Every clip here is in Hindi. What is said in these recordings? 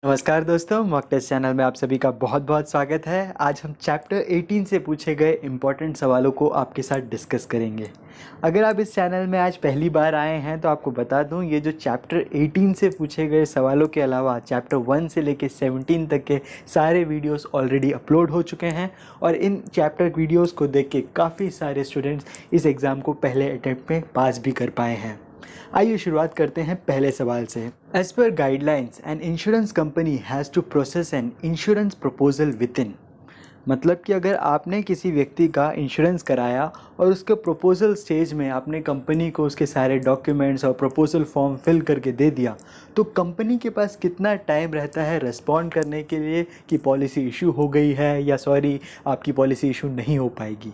नमस्कार दोस्तों, मॉक टेस्ट चैनल में आप सभी का बहुत बहुत स्वागत है। आज हम चैप्टर 18 से पूछे गए इम्पोर्टेंट सवालों को आपके साथ डिस्कस करेंगे। अगर आप इस चैनल में आज पहली बार आए हैं तो आपको बता दूं, ये जो चैप्टर 18 से पूछे गए सवालों के अलावा चैप्टर 1 से लेकर 17 तक के सारे वीडियोस ऑलरेडी अपलोड हो चुके हैं और इन चैप्टर वीडियोज़ को देख के काफ़ी सारे स्टूडेंट्स इस एग्ज़ाम को पहले अटैम्प्ट में पास भी कर पाए हैं। आइए शुरुआत करते हैं पहले सवाल से। As per guidelines an insurance company has to process an insurance proposal within. मतलब कि अगर आपने किसी व्यक्ति का इंश्योरेंस कराया और उसके प्रपोजल स्टेज में आपने कंपनी को उसके सारे डॉक्यूमेंट्स और प्रपोजल फॉर्म फिल करके दे दिया, तो कंपनी के पास कितना टाइम रहता है रिस्पॉन्ड करने के लिए कि पॉलिसी इशू हो गई है या सॉरी आपकी पॉलिसी इशू नहीं हो पाएगी।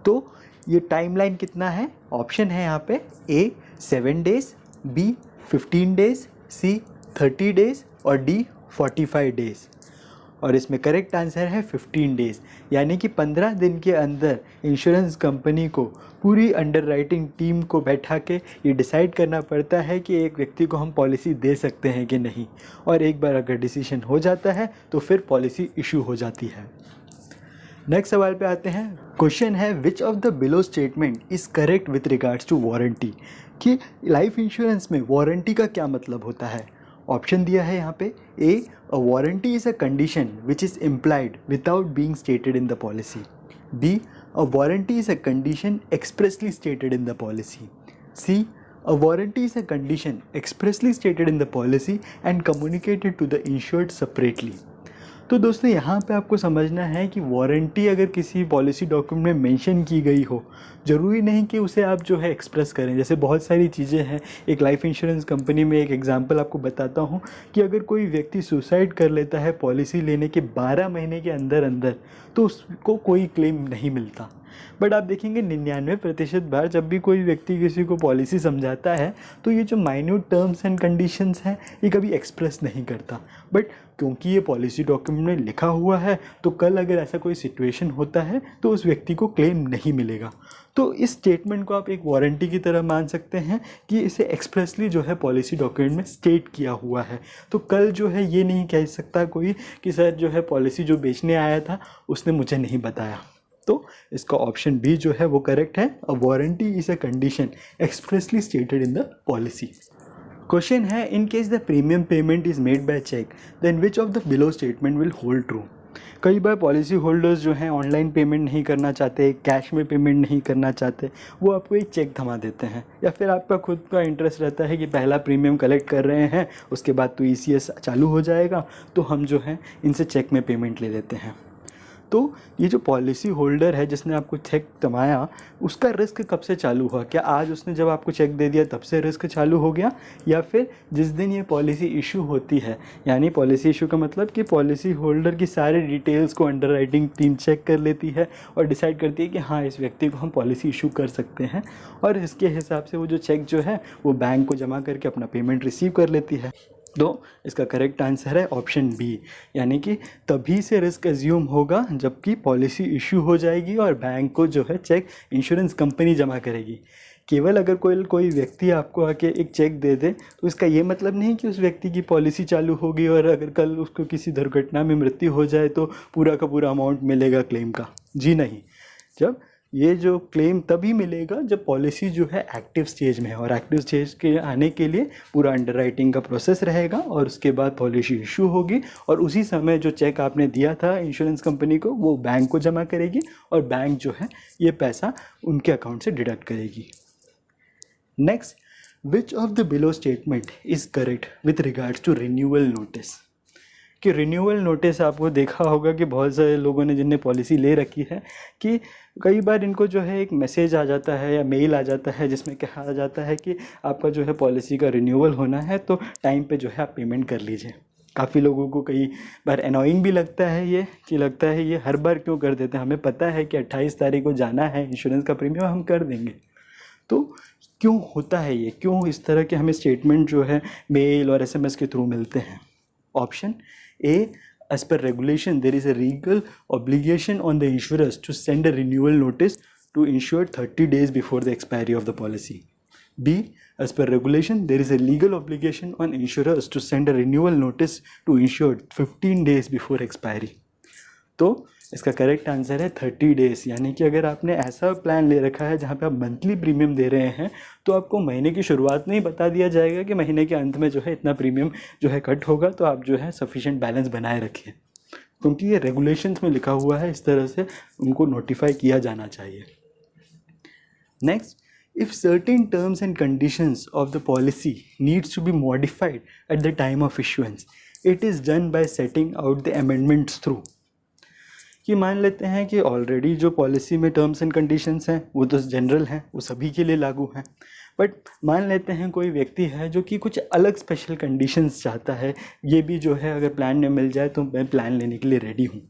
तो ये टाइमलाइन कितना है? ऑप्शन है यहाँ पे ए 7 डेज़, बी 15 डेज़, सी 30 डेज़ और डी 45 डेज़। और इसमें करेक्ट आंसर है 15 डेज़, यानी कि 15 दिन के अंदर इंश्योरेंस कंपनी को पूरी अंडरराइटिंग टीम को बैठा के ये डिसाइड करना पड़ता है कि एक व्यक्ति को हम पॉलिसी दे सकते हैं कि नहीं, और एक बार अगर डिसीजन हो जाता है तो फिर पॉलिसी इशू हो जाती है। नेक्स्ट सवाल पे आते हैं। क्वेश्चन है which of the below statement is correct with regards to warranty, कि लाइफ इंश्योरेंस में वारंटी का क्या मतलब होता है। ऑप्शन दिया है यहाँ पे A a warranty is a condition which is implied without being stated in the policy, B a warranty is a condition expressly stated in the policy, C a warranty is a condition expressly stated in the policy and communicated to the insured separately. तो दोस्तों यहाँ पे आपको समझना है कि वारंटी अगर किसी पॉलिसी डॉक्यूमेंट में मेंशन की गई हो, ज़रूरी नहीं कि उसे आप जो है एक्सप्रेस करें। जैसे बहुत सारी चीज़ें हैं, एक लाइफ इंश्योरेंस कंपनी में एक एग्जांपल आपको बताता हूँ कि अगर कोई व्यक्ति सुसाइड कर लेता है पॉलिसी लेने के 12 महीने के अंदर अंदर, तो उसको कोई क्लेम नहीं मिलता। बट आप देखेंगे 99% बार जब भी कोई व्यक्ति किसी को पॉलिसी समझाता है तो ये जो माइन्यूट टर्म्स एंड कंडीशंस हैं ये कभी एक्सप्रेस नहीं करता। बट क्योंकि ये पॉलिसी डॉक्यूमेंट में लिखा हुआ है तो कल अगर ऐसा कोई सिचुएशन होता है तो उस व्यक्ति को क्लेम नहीं मिलेगा। तो इस स्टेटमेंट को आप एक वारंटी की तरह मान सकते हैं कि इसे एक्सप्रेसली जो है पॉलिसी डॉक्यूमेंट में स्टेट किया हुआ है। तो कल जो है ये नहीं कह सकता कोई कि सर जो है पॉलिसी जो बेचने आया था उसने मुझे नहीं बताया। तो इसका ऑप्शन बी जो है वो करेक्ट है। A warranty is a condition expressly stated in the policy. Question है in case the premium payment is made by cheque then which of the below statement will hold true. कई बार पॉलिसी होल्डर्स जो हैं ऑनलाइन पेमेंट नहीं करना चाहते, कैश में पेमेंट नहीं करना चाहते, वो आपको एक चेक थमा देते हैं, या फिर आपका खुद का इंटरेस्ट रहता है कि पहला प्रीमियम कलेक्ट कर रहे हैं उसके बाद तो ईसीएस चालू हो जाएगा, तो हम जो है इनसे चेक में पेमेंट ले लेते हैं। तो ये जो पॉलिसी होल्डर है जिसने आपको चेक थमाया, उसका रिस्क कब से चालू हुआ? क्या आज उसने जब आपको चेक दे दिया तब से रिस्क चालू हो गया, या फिर जिस दिन ये पॉलिसी इशू होती है? यानी पॉलिसी इशू का मतलब कि पॉलिसी होल्डर की सारी डिटेल्स को अंडरराइटिंग टीम चेक कर लेती है और डिसाइड करती है कि हाँ इस व्यक्ति को हम पॉलिसी इशू कर सकते हैं, और इसके हिसाब से वो जो चेक जो है वो बैंक को जमा करके अपना पेमेंट रिसीव कर लेती है। तो इसका करेक्ट आंसर है ऑप्शन बी, यानी कि तभी से रिस्क एज्यूम होगा जबकि पॉलिसी इशू हो जाएगी और बैंक को जो है चेक इंश्योरेंस कंपनी जमा करेगी। केवल अगर कोई व्यक्ति आपको आके एक चेक दे दे तो इसका ये मतलब नहीं कि उस व्यक्ति की पॉलिसी चालू होगी, और अगर कल उसको किसी दुर्घटना में मृत्यु हो जाए तो पूरा का पूरा अमाउंट मिलेगा क्लेम का। जी नहीं, जब ये जो क्लेम तभी मिलेगा जब पॉलिसी जो है एक्टिव स्टेज में है, और एक्टिव स्टेज के आने के लिए पूरा अंडरराइटिंग का प्रोसेस रहेगा और उसके बाद पॉलिसी इशू होगी, और उसी समय जो चेक आपने दिया था इंश्योरेंस कंपनी को वो बैंक को जमा करेगी और बैंक जो है ये पैसा उनके अकाउंट से डिडक्ट करेगी। Next, which of the below statement is correct with regards to renewal notice. कि रिन्यूअल नोटिस आपको देखा होगा कि बहुत सारे लोगों ने जिनने पॉलिसी ले रखी है कि कई बार इनको जो है एक मैसेज आ जाता है या मेल आ जाता है जिसमें कहा जाता है कि आपका जो है पॉलिसी का रिन्यूअल होना है, तो टाइम पे जो है आप पेमेंट कर लीजिए। काफ़ी लोगों को कई बार एनोइंग भी लगता है ये, कि लगता है ये हर बार क्यों कर देते हैं, हमें पता है कि 28 तारीख को जाना है इंश्योरेंस का प्रीमियम हम कर देंगे। तो क्यों होता है ये, क्यों इस तरह के हमें स्टेटमेंट जो है मेल और एसएमएस के थ्रू मिलते हैं? Option A, as per regulation, there is a legal obligation on the insurers to send a renewal notice to insured 30 days before the expiry of the policy. B, as per regulation, there is a legal obligation on insurers to send a renewal notice to insured 15 days before expiry. तो इसका करेक्ट आंसर है 30 डेज़। यानी कि अगर आपने ऐसा प्लान ले रखा है जहाँ पे आप मंथली प्रीमियम दे रहे हैं तो आपको महीने की शुरुआत में ही बता दिया जाएगा कि महीने के अंत में जो है इतना प्रीमियम जो है कट होगा, तो आप जो है सफिशिएंट बैलेंस बनाए रखिए, क्योंकि ये रेगुलेशंस में लिखा हुआ है, इस तरह से उनको नोटिफाई किया जाना चाहिए। Next, if certain terms and conditions of the policy needs to be modified at the time of issuance, it is done by setting out the amendments through। कि मान लेते हैं कि ऑलरेडी जो पॉलिसी में टर्म्स एंड कंडीशंस हैं वो तो जनरल हैं, वो सभी के लिए लागू हैं, बट मान लेते हैं कोई व्यक्ति है जो कि कुछ अलग स्पेशल कंडीशंस चाहता है, ये भी जो है अगर प्लान में मिल जाए तो मैं प्लान लेने के लिए रेडी हूँ।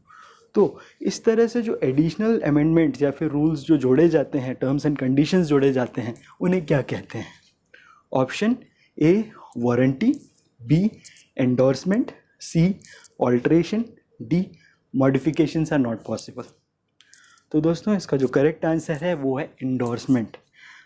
तो इस तरह से जो एडिशनल अमेंडमेंट्स या फिर रूल्स जो जोड़े जाते हैं, टर्म्स एंड कंडीशंस जोड़े जाते हैं, उन्हें क्या कहते हैं? Option A warranty, B endorsement, C alteration, D modifications are not possible. तो दोस्तों इसका जो करेक्ट आंसर है वो है एंडोर्समेंट।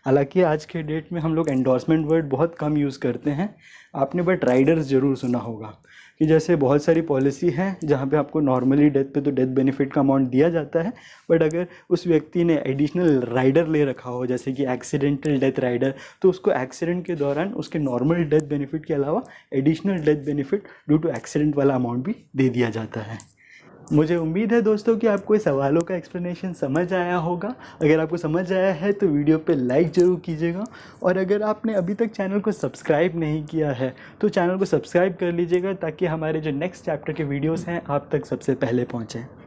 हालांकि आज के डेट में हम लोग एंडोर्समेंट वर्ड बहुत कम यूज़ करते हैं, आपने बट राइडर्स ज़रूर सुना होगा कि जैसे बहुत सारी पॉलिसी हैं जहाँ पे आपको नॉर्मली डेथ पे तो डेथ बेनिफिट का अमाउंट दिया जाता है, बट अगर उस व्यक्ति ने एडिशनल राइडर ले रखा हो जैसे कि एक्सीडेंटल डेथ राइडर, तो उसको एक्सीडेंट के दौरान उसके नॉर्मल डेथ बेनिफिट के अलावा additional death benefit due to accident वाला अमाउंट भी दे दिया जाता है। मुझे उम्मीद है दोस्तों कि आपको इस सवालों का एक्सप्लेनेशन समझ आया होगा। अगर आपको समझ आया है तो वीडियो पे लाइक ज़रूर कीजिएगा, और अगर आपने अभी तक चैनल को सब्सक्राइब नहीं किया है तो चैनल को सब्सक्राइब कर लीजिएगा ताकि हमारे जो नेक्स्ट चैप्टर के वीडियोस हैं आप तक सबसे पहले पहुँचें।